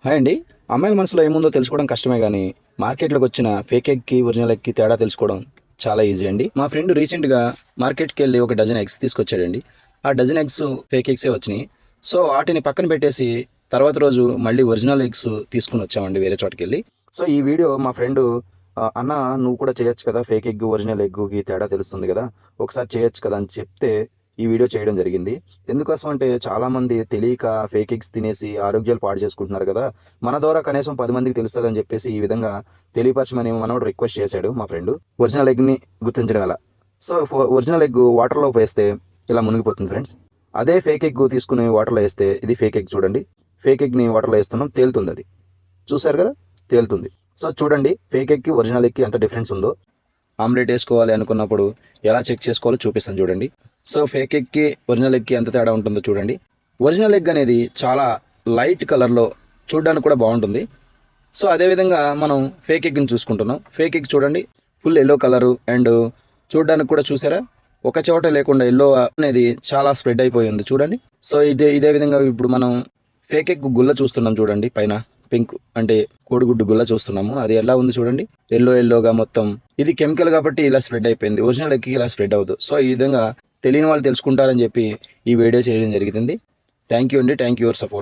Hi అండి. అమ్మాయిల మనసులో ఏముందో తెలుసుకోవడం కష్టమే గానీ, మార్కెట్‌లోకి వచ్చిన ఫేక్ ఎగ్‌కి, ఒరిజినల్ ఎగ్‌కి తేడా తెలుసుకోవడం చాలా ఈజీ అండి. మా ఫ్రెండ్ రీసెంట్‌గా మార్కెట్‌కెళ్ళి ఒక డజన్ ఎగ్స్ తీసుకొచ్చాడండి. ఆ డజన్ ఎగ్స్ ఫేక్ ఎగ్సే వచ్చినియి. సో, వాటిని పక్కన పెట్టేసి తర్వాత రోజు మళ్ళీ ఒరిజినల్ ఎగ్స్ తీసుకొనొచ్చామండి వేరే చోటకెళ్ళి. సో, ఈ వీడియో మా ఫ్రెండు "అన్న నువ్వు కూడా చేయొచ్చు కదా! ఫేక్ ఎగ్, ఒరిజినల్ ఎగ్‌కి తేడా తెలుస్తుంది గదా! ఒకసారి చేయొచ్చు కదా!" అని చెప్తే ఈ వీడియో చేయడం జరిగింది. ఎందుకోసం అంటే చాలామంది తెలియక ఫేక్ ఎగ్స్ తినేసి ఆరోగ్యాలు పాడు చేసుకుంటున్నారు కదా! మన ద్వారా కనీసం 10 మందికి తెలుస్తదని చెప్పేసి ఈ విధంగా తెలియపరచమని మనోడు రిక్వెస్ట్ చేశాడు మా ఫ్రెండు. ఒరిజినల్ ఎగ్‌ని గుర్తించడం ఎలా? సో, ఒరిజినల్ ఎగ్ వాటర్‌లో వేస్తే ఇలా మునిగిపోతుంది ఫ్రెండ్స్. అదే ఫేక్ ఎగ్ తీసుకొని వాటర్‌లో ఏస్తే ఇది ఫేక్ ఎగ్ చూడండి. ఫేక్ ఎగ్‌ని వాటర్‌లో ఏస్తున్నాం తేలుతుందది. చూసారు కదా! తేలుతుంది. సో, చూడండి ఫేక్ ఎగ్‌కి, ఒరిజినల్ ఎగ్‌కి ఎంత డిఫరెన్స్ ఉందో. ఆమ్లెట్ ఏసుకోవాలి అనుకున్నప్పుడు ఎలా చెక్ చేసుకోవాలో చూపిస్తాను చూడండి. సో, ఫేక్ ఎగ్‌కి, ఒరిజినల్ ఎగ్‌కి ఎంత తేడా ఉంటుందో చూడండి. ఒరిజినల్ ఎగ్ అనేది చాలా లైట్ కలర్‌లో చూడ్డానికి కూడా బావుంటుంది. సో, అదేవిధంగా మనం ఫేక్ ఎగ్‌ని చూసుకుంటున్నాం. ఫేక్ ఎగ్ చూడండి ఫుల్ యెల్లో కలరు అండ్ చూడ్డానికి కూడా చూసారా? ఒక చోట లేకుండా యెల్లో అనేది చాలా స్ప్రెడ్ అయిపోయి ఉంది చూడండి. సో, ఇదే విధంగా ఇప్పుడు మనం ఫేక్ ఎగ్ గుల్ల చూస్తున్నాం చూడండి పైన. పింక్ అంటే కోడిగుడ్డు గుల్ల చూస్తున్నాము. అది ఎలా ఉంది చూడండి. యెల్లోగా మొత్తం. ఇది కెమికల్ కాబట్టి ఇలా స్ప్రెడ్ అయిపోయింది. ఒరిజినల్ ఎగ్‌కి ఇలా స్ప్రెడ్ అవ్వదు. సో, ఈ విధంగా తెలియని వాళ్ళు తెలుసుకుంటారని చెప్పి ఈ వీడియో చేయడం జరుగుతుంది. థ్యాంక్ యూ అండి. Thank you your support.